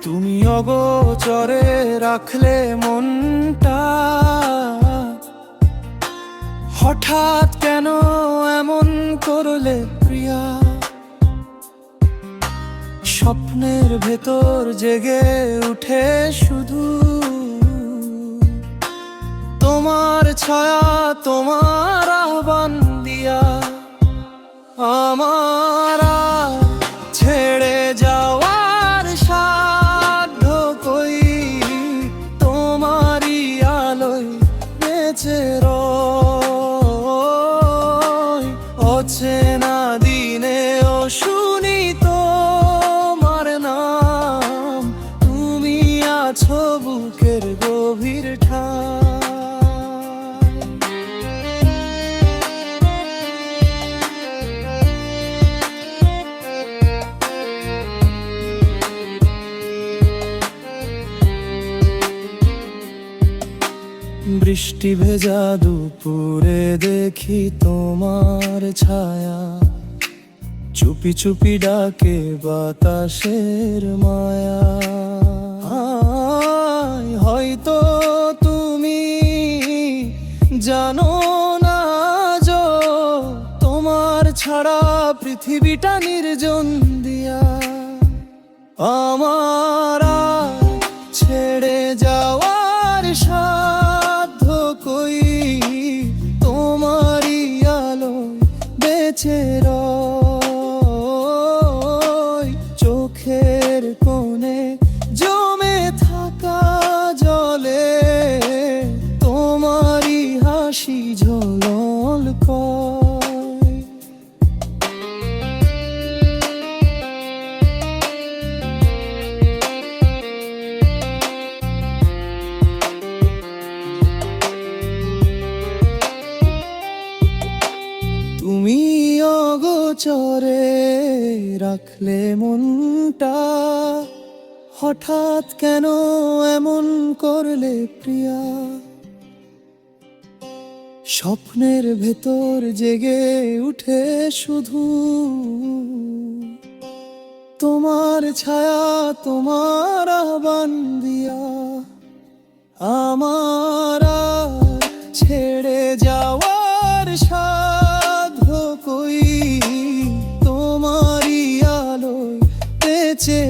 তুমি অগোচরে রাখলে মনটা, হঠাৎ কেন এমন করলে প্রিয়া? স্বপ্নের ভেতর জেগে উঠে শুধু তোমার ছায়া, তোমার আহ্বান দিয়া। আমার আর ছেড়ে যাওয়ার সাধ্য কই, তোমারই আলোয় বেঁচে রই। অচেনা দিনেও শুনি তোমার নাম, তুমি আছো বুকের গভীর ঠাই। বৃষ্টি ভেজা দুপুরে দেখি তোমার ছায়া, চুপি চুপি ডাকে বাতাসের মায়া। হয়তো তুমি জানো না যো, তোমার ছাড়া পৃথিবীটা নির্জন দিয়া। আমার আর ছেড়ে যাওয়ার সাধ্য কই, তোমারই আলো বেঁচে রই। চোখের কোণে জমে থাকা জলে তোমারই হাসি ঝলমল কয়। তুমি অগোচরে রাখলে মনটা, হঠাৎ কেন এমন করলে প্রিয়া? স্বপ্নের ভেতর জেগে উঠে শুধু তোমার ছায়া, তোমার আহ্বান দিয়া। আমার আর ছেড়ে যাওয়ার সাধ্য কই, তোমারই আলোয় বেঁচে